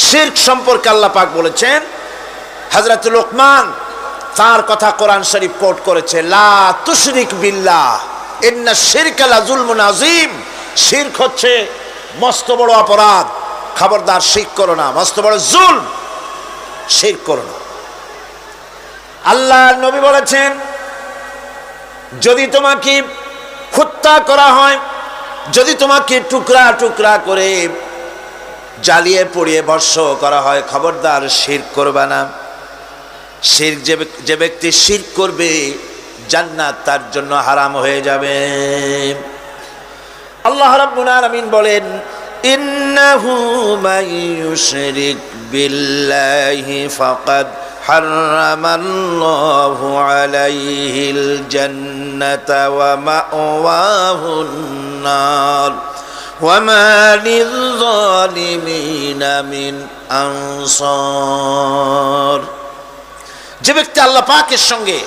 শিরক সম্পর্কে আল্লাহ পাক বলেছেন, হযরত লোকমান তার কথা কোরআন শরীফ কোট করেছে, লা তুশরিক বিল্লাহ ইন্না শিরকা লাযুলমুন আযীম। শিরক হচ্ছে মস্ত বড় অপরাধ, খবরদার শিরক করো না, মস্ত বড় জুলম, শিরক করো না। আল্লাহ নবী বলেছেন, যদি তোমাকে হত্যা করা হয়, যদি তোমাকে টুকরা টুকরা করে জ্বালিয়ে পুড়িয়ে ভস্ম করা হয়, খবরদার শিরক করবে না। শিরক যে ব্যক্তি শিরক করবে, জান্নাত তার জন্য হারাম হয়ে যাবে। আল্লাহ রাব্বুল আলামিন বলেন, ইন্নাহু মান ইউশরিক বিল্লাহি ফাকাদ হারামাল্লাহু আলাইহিল জান্নাতা ওয়া মাওয়াহুন নার ওয়া মা লিয-যালিমিনা মিন আনসার। যে ব্যক্তি আল্লাহ পাকের সঙ্গে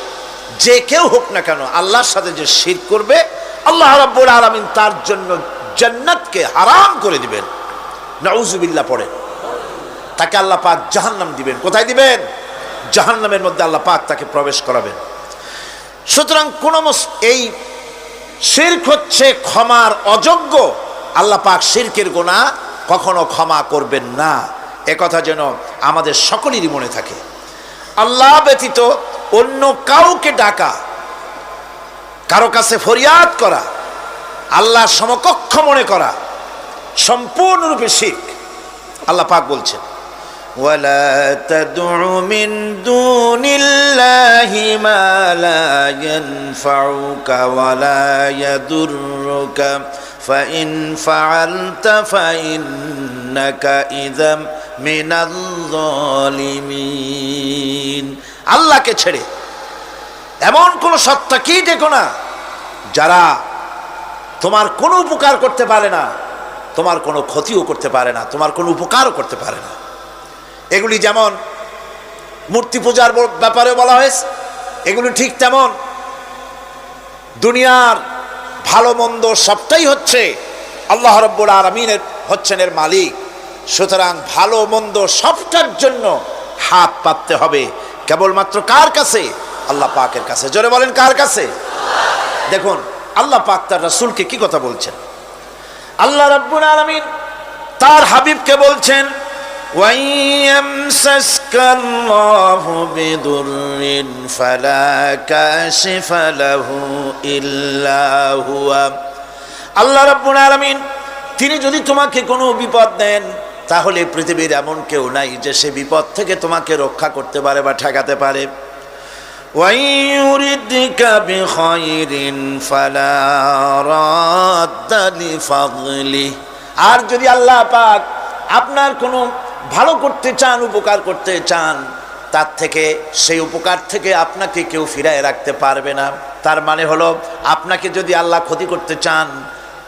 যে কেউ হোক না কেন আল্লাহর সাথে যে শিরক করবে, আল্লাহ রাব্বুল আলামিন তার জন্য জান্নাতকে হারাম করে দিবেন। নাউযুবিল্লাহ পড়ে। তাকে আল্লাহ পাক জাহান্নাম দিবেন। কোথায় দিবেন? জাহান্নামের মধ্যে আল্লাহ পাক তাকে প্রবেশ করাবেন। সুতরাং এই শিরক হচ্ছে ক্ষমার অযোগ্য। আল্লাহ পাক শিরকের গুনাহ কখনো ক্ষমা করবেন না, একথা যেন আমাদের সকলেরই মনে থাকে। আল্লাহ ব্যতীত অন্য কাউকে ডাকা, কারো কাছে ফরিয়াদ করা, আল্লাহ সমকক্ষ মনে করা সম্পূর্ণরূপে শিরক। আল্লাহ পাক বলছেন, ওয়ালা তাদউ মিন দুনিল্লাহি মা লা ইয়ানফাউকা ওয়ালা ইয়াদুররুকা ফাইন ফাআলতা ফাইন্নাকা ইযাম মিনাল যালিমিন। আল্লাহকে ছেড়ে এমন কোন সত্তাকেই দেখো না যারা তোমার কোনো উপকার করতে পারে না, তোমার কোনো ক্ষতিও করতে পারে না, তোমার কোনো উপকারও করতে পারে না। এগুলি যেমন মূর্তি পূজার ব্যাপারে বলা হয়েছে, এগুলি ঠিক তেমন দুনিয়ার ভালো মন্দ সবটাই হচ্ছে আল্লাহ রাব্বুল আলামিনের হচ্ছেন এর মালিক। সুতরাং ভালো মন্দ সবটার জন্য হাত পাততে হবে কেবলমাত্র কার কাছে? আল্লাহ পাকের কাছে। জোরে বলেন, কার কাছে? দেখুন আল্লাহ পাক তার রাসূলকে কি কথা বলছেন। আল্লাহ রাব্বুল আলামিন তার হাবিবকে বলছেন, ওয়াইয়ামসাসকাল্লাহু বিদুররিন ফালা কাশিফা লাহু ইল্লা হুয়া। আল্লাহ রাব্বুল আলামিন তিনি যদি তোমাকে কোনো বিপদ দেন, তাহলে পৃথিবীর এমন কেউ নাই যে সে বিপদ থেকে তোমাকে রক্ষা করতে পারে বা ঠেকাতে পারে। ওয়াইয়ুরিদকা বিখাইরিন ফালা রাদ্দা লিফাদলি। আর যদি আল্লাহ পাক আপনার কোনো ভালো করতে চান, উপকার করতে চান, তার থেকে সেই উপকার থেকে আপনাকে কেউ ফিরায় রাখতে পারবে না। তার মানে হলো আপনাকে যদি আল্লাহ ক্ষতি করতে চান,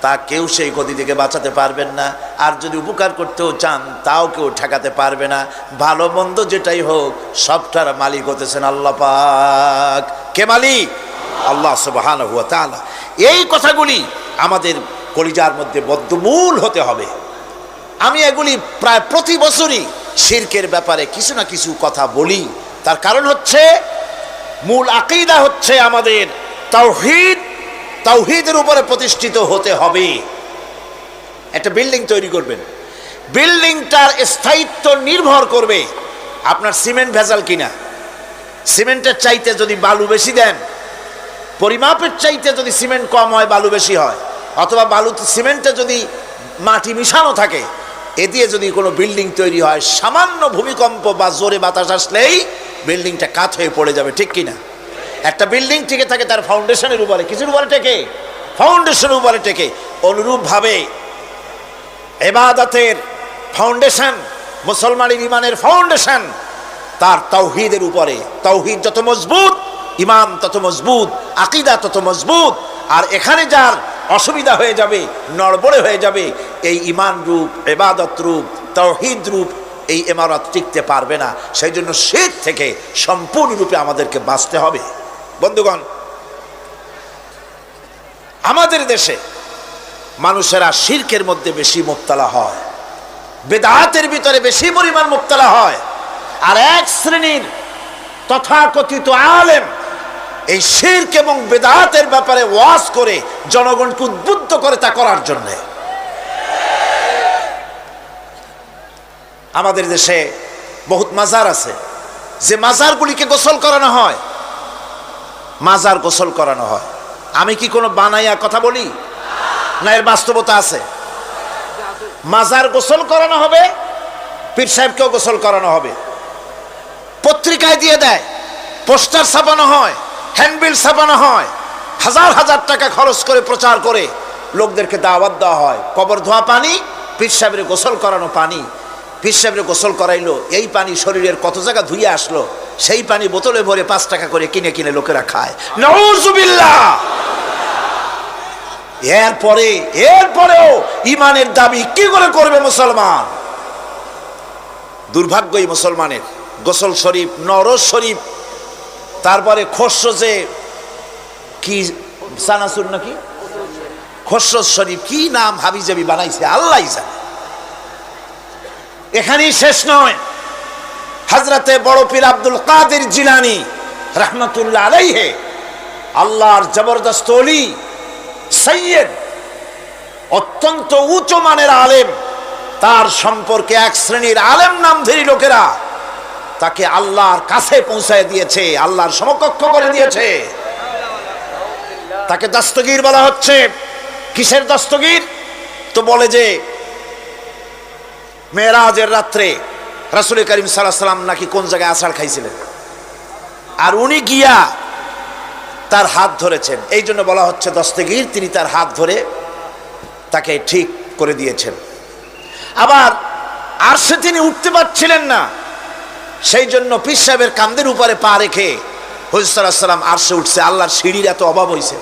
তা কেউ সেই ক্ষতি থেকে বাঁচাতে পারবেন না। আর যদি উপকার করতেও চান, তাও কেউ ঠেকাতে পারবে না। ভালো মন্দ যেটাই হোক সবটার মালিক হতেছেন আল্লাহ পাক। কে মালিক? আল্লাহ সুবহানাহু ওয়া তাআলা। এই কথাগুলি আমাদের কলিজার মধ্যে বদ্ধমূল হতে হবে। আমি এগুলি প্রায় প্রতি বছরই শিরকের ব্যাপারে কিছু না কিছু কথা বলি। তার কারণ হচ্ছে মূল আকীদা হচ্ছে আমাদের তাওহীদ। তাওহীদের উপরে প্রতিষ্ঠিত হতে হবে। একটা বিল্ডিং তৈরি করবেন, বিল্ডিংটার স্থায়িত্ব নির্ভর করবে আপনার সিমেন্ট ভেজাল কিনা। সিমেন্টের চাইতে যদি বালু বেশি দেন, পরিমাপের চাইতে যদি সিমেন্ট কম হয় বালু বেশি হয়, অথবা বালুতে সিমেন্টে যদি মাটি মিশানো থাকে, এ দিয়ে যদি কোনো বিল্ডিং তৈরি হয়, সামান্য ভূমিকম্প বা জোরে বাতাস আসলেই বিল্ডিংটা কাত হয়ে পড়ে যাবে, ঠিক কিনা? একটা বিল্ডিং টিকে থাকে তার ফাউন্ডেশনের উপরে, কিছুর উপরে টেকে, ফাউন্ডেশনের উপরে টেকে। অনুরূপভাবে ইবাদতের ফাউন্ডেশন, মুসলমানের ইমানের ফাউন্ডেশন তার তাওহীদের উপরে। তাওহীদ যত মজবুত, ইমান তত মজবুত, আকীদা তত মজবুত। আর এখানে যার অসুবিধা হয়ে যাবে, নড়বড়ে হয়ে যাবে, এই ইমান রূপ, ইবাদত রূপ, তাওহীদ রূপ এই ইমারত টিকতে পারবে না। সেই জন্য শিরক থেকে সম্পূর্ণরূপে আমাদেরকে বাঁচতে হবে। বন্ধুগণ, আমাদের দেশে মানুষেরা শিরকের মধ্যে বেশি মুবতালা হয়। বেদাতের ভিতরে বেশি পরিমাণ মুবতালা হয়। আর এক শ্রেণীর তথাকথিত আলেম এই শিরক এবং বেদাতের ব্যাপারে ওয়াজ করে জনগণকে উদ্বুদ্ধ করে তা করার জন্য। আমাদের দেশে বহুত মাজার আছে, যে মাজারগুলিকে গোসল করানো হয়, মাজার গোসল করানো হয়। আমি কি কোনো বানাইয়া কথা বলি না, এর বাস্তবতা আছে। মাজার গোসল করানো হবে, পীর সাহেবকেও গোসল করানো হবে, পত্রিকায় দিয়ে দেয়, পোস্টার ছাপানো হয়, হ্যান্ডবিল ছাপানো হয়, হাজার হাজার টাকা খরচ করে প্রচার করে লোকদেরকে দাওয়াত দেওয়া হয়। কবর ধোয়া পানি, পীর সাহেবের গোসল করানো পানি। পীর সাহেবের গোসল করাইলো, এই পানি শরীরের কত জায়গা ধুয়ে আসলো, সেই পানি বোতলে ভরে 5 টাকা করে কিনে কিনে লোকেরা খায়। নাউযুবিল্লাহ। এরপরেও ইমানের দাবি কি করে করবে মুসলমান? দুর্ভাগ্য এই মুসলমানের। গোসল শরীফ, নরজ শরীফ, তারপরে খসরজে কি সানাসুর নাকি খসরজ শরীফ, কি নাম হাবিজাবি বানাইছে আল্লাহ জানে। এখানেই শেষ নয়। হযরতে বড় পীর আব্দুল কাদের জিলানী রাহমাতুল্লাহ আলাইহি, আল্লাহর জবরদস্ত ওলি, সৈয়দ, অত্যন্ত উচ্চ মানের আলেম, তার সম্পর্কে এক শ্রেণীর আলেম নামধারী লোকেরা তাকে আল্লাহর কাছে পৌঁছায় দিয়েছে, আল্লাহর সমকক্ষ করে দিয়েছে। তাকে দস্তগীর বলা হচ্ছে। কিসের দস্তগীর? তো বলে যে মেরাজের রাত্রে রাসূল করিম সাল্লাল্লাহু আলাইহি ওয়াসাল্লাম নাকি কোন জায়গায় আছাড় খাইছিলেন, আর উনি গিয়া তার হাত ধরেছেন, এই জন্য বলা হচ্ছে দস্তগীর। তিনি তার হাত ধরে তাকে ঠিক করে দিয়েছেন। আবার আরশে তিনি উঠতে পারছিলেন না, সেই জন্য পীর সাহেবের কাঁধের উপরে পা রেখে হুজুর সাল্লাল্লাহু আলাইহি ওয়াসাল্লাম আরশে উঠছে। আল্লাহর সিঁড়ির এত অভাব হয়েছে,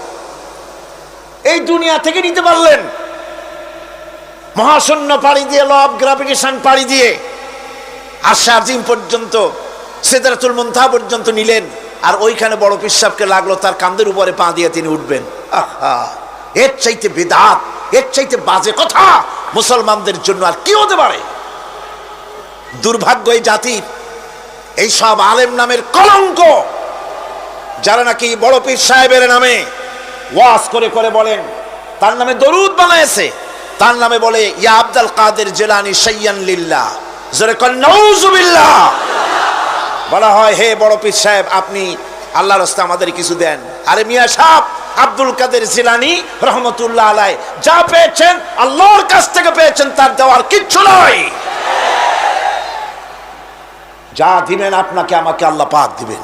এই দুনিয়া থেকে নিতে পারলেন, মহাশূন্য পাড়ি দিয়ে, ল অফ গ্রাভিটেশন পাড়ি দিয়ে আরশে আজিম পর্যন্ত, সিদরাতুল মুনতাহা পর্যন্ত নিলেন। আর ওইখানে বড় পীর সাহেবকে লাগলো তার কাঁধের উপরে পা দিয়ে তিনি উঠবেন। আহা, এর চাইতে বিদআত, এর চাইতে বাজে কথা মুসলমানদের জন্য আর কি হতে পারে? দুর্ভাগ্য এই জাতির, এই সব আলেম নামের কলঙ্ক, যারা নাকি বড় পীর সাহেবের নামে ওয়াজ করে করে বলেন, তার নামে দরুদ বানায়েছে, তার নামে বলে ইয়া আব্দুল কাদের জিলানী শাইয়ান লিল্লাহ, জোরে কর নাউযুবিল্লাহ। বলা হয় হে বড় পীর সাহেব, আপনি আল্লাহর রাস্তায় আমাদের কিছু দেন। আরে মিয়া সাহেব, আব্দুল কাদের জিলানী রহমতুল্লাহ আলাইহি যা পেয়েছেন আল্লাহর কাছ থেকে পেয়েছেন, তার দেওয়ার কিচ্ছু নয়। যা দিবেন আপনাকে আমাকে আল্লাহ পাক দিবেন।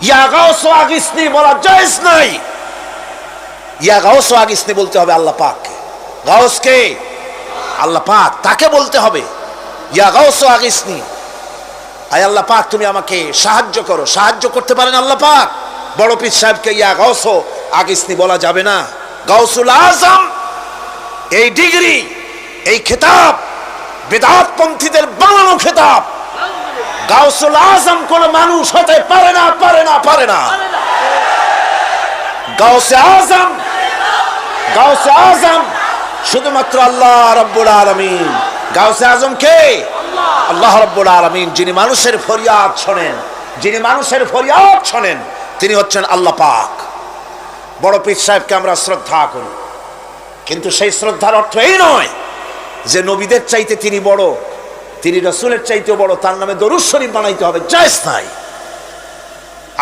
ইয়া গাউস আগিসনি বলা জায়েজ নাই। ইয়া গাউস আগিসনি বলতে হবে আল্লাহ পাককে। গাউস কে? আল্লাহ পাক, তাকে বলতে হবে ইয়া গাউস আগিসনি, আয় আল্লাহ পাক তুমি আমাকে সাহায্য করো। সাহায্য করতে পারেন আল্লাহ পাক। বড় পীর সাহেবকে ইয়া গাউস আগিসনি বলা যাবে না। গাউসুল আজম, এই ডিগ্রি, এই খেতাব বেদাত পন্থীদের বানানো খেতাব। গাউসুল আজম কোন মানুষ হতে পারে না, পারে না, পারে না। গাউসে আজম, গাউসে আজম শুধুমাত্র আল্লাহ রাব্বুল আলামিন। গাউসে আজম কে? আল্লাহ রাব্বুল আলামিন, যিনি মানুষের ফরিয়াদ শোনেন, যিনি মানুষের ফরিয়াদ শোনেন, তিনি হচ্ছেন আল্লাহ পাক। বড় পীর সাহেবকে আমরা শ্রদ্ধা করি, কিন্তু সেই শ্রদ্ধার অর্থ এই নয় যে নবীদের চাইতে তিনি বড়, তিনি রাসূলের চাইতেও বড়, তার নামে দরুদ শরীফ বানাইতে হবে, জায়েজ নাই।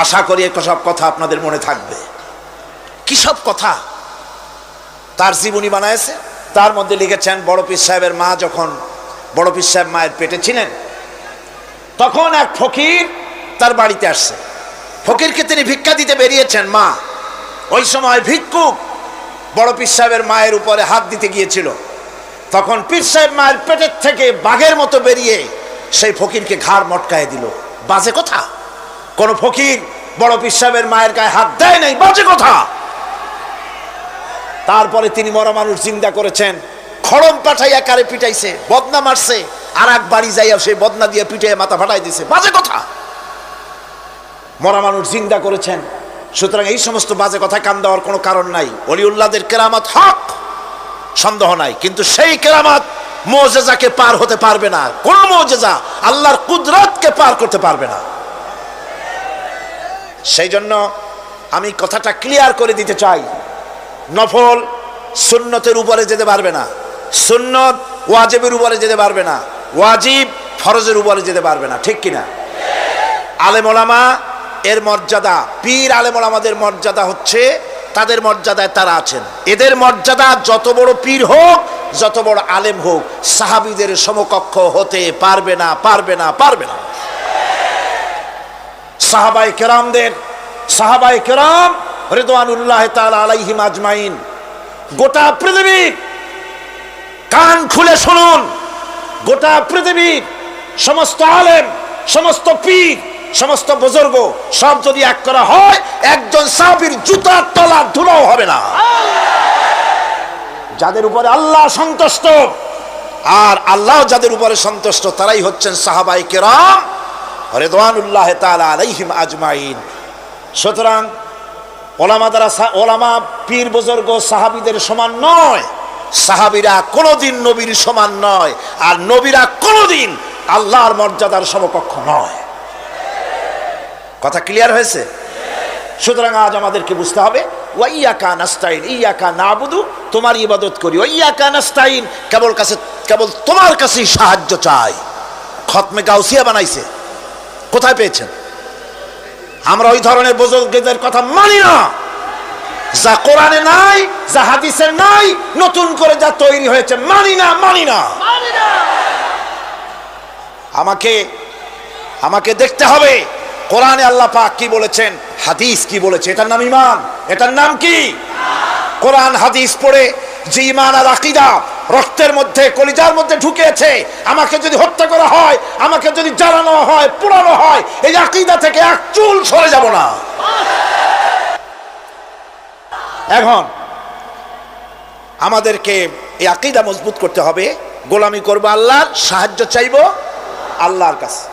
আশা করি সব কথা আপনাদের মনে থাকবে। কি সব কথা তার জীবনী বানাইছে। তার মধ্যে লিখেছেন বড় পীর সাহেবের মা যখন, বড় পীর সাহেব মায়ের পেটে ছিলেন, তখন এক ফকির তার বাড়িতে আসছে। ফকিরকে তিনি ভিক্ষা দিতে বেরিয়েছেন। মা ওই সময় ভিক্ষুক বড় পীর সাহেবের মায়ের উপরে হাত দিতে গিয়েছিল। তখন পীর সাহেব মায়ের পেটের থেকে বাঘের মতো বেরিয়ে সেই ফকিরকে ঘাড় মটকায় দিল। বাজে কথা। কোন ফকির বড় পীর সাহেবের মায়ের গায়ে হাত দেয় নাই, বাজে কথা। তারপরে তিনি মরা মানুষ জিন্দা করেছেন, খড়ম পাঠাইয়া কারে পিটাইছে, বদনা মারছে, আর এক বাড়ি যাইয়া সেই বদনা দিয়ে পিটাইয়া মাথা ফাটাই দিছে, বাজে কথা। মরা মানুষ জিন্দা করেছেন। সুতরাং এই সমস্ত বাজে কথা কান দেওয়ার কোনো কারণ নাই। ওলিউল্লাহদের কেরামত হক, সন্দেহ নাই, কিন্তু সেই কেরামত মুজিজাকে পার হতে পারবে না, কোন মুজিজা আল্লাহর কুদরতকে পার করতে পারবে না। সেই জন্য আমি কথাটা ক্লিয়ার করে দিতে চাই, নফল সুন্নতের উপরে যেতে পারবে না, সুন্নত ওয়াজিবের উপরে যেতে পারবে না, ওয়াজিব ফরজের উপরে যেতে পারবে না, ঠিক কিনা? আলেম ওলামা এর মর্যাদা, পীর আলেম ওলামাদের মর্যাদা হচ্ছে তাদের মর্যাদায় তারা আছেন। এদের মর্যাদা যত বড় পীর হোক, যত বড় আলেম হোক, সাহাবীদের সমকক্ষ হতে পারবে না, পারবে না, পারবে না। সাহাবায়ে কেরাম রিদওয়ানুল্লাহ তাআলা আলাইহিম আজমাইন, গোটা পৃথিবী কান খুলে শুনুন, গোটা পৃথিবীর সমস্ত আলেম, সমস্ত পীর, সমস্ত বুজুর্গ সব যদি এক করা হয়, একজন সাহাবীর জুতার তলা ধুলাও হবে না। যাদের উপরে আল্লাহ সন্তুষ্ট, আর আল্লাহ যাদের উপরে সন্তুষ্ট, তারাই হচ্ছেন সাহাবায়ে কেরাম রিদওয়ানুল্লাহ তাআলা আলাইহিম আজমাইন। সুতরাং ওলামা পীর বুজুর্গ সাহাবীদের সমান নয়, সাহাবীরা কোনোদিন নবীর সমান নয়, আর নবীরা কোনোদিন আল্লাহর মর্যাদার সমকক্ষ নয়। কথা ক্লিয়ার হয়েছে? সুতরাং আজ আমাদেরকে বুঝতে হবে, ওয়া ইয়াকা নাস্তাইন, ইয়াকা নাবুদু, তোমার ইবাদত করি, ওয়া ইয়াকা নাস্তাইন, কেবল তোমার কাছেই সাহায্য চাই। খতমে গাউসিয়া বানাইছে, কোথায় পেয়েছেন? আমরা ওই ধরনের বুজুর্গদের কথা মানি না, যা কোরআনে নাই, যা হাদিসে নাই, নতুন করে যা তৈরি হয়েছে মানি না, মানি না। আমাকে দেখতে হবে কোরআনে আল্লাহ পাক কি বলেছেন, হাদিস কি বলেছে। এটার নাম ঈমান, এটার নাম কি? কোরআন হাদিস পড়ে যে ঈমান আর আকীদা রক্তের মধ্যে, কলিজার মধ্যে ঢুকেছে, আমাকে যদি হত্যা করা হয়, আমাকে যদি জ্বালানো হয়, পোড়ানো হয়, এই আকীদা থেকে এক চুল সরে যাব না। এখন আমাদেরকে এই আকীদা মজবুত করতে হবে, গোলামি করব আল্লাহর, সাহায্য চাইব আল্লাহর কাছে।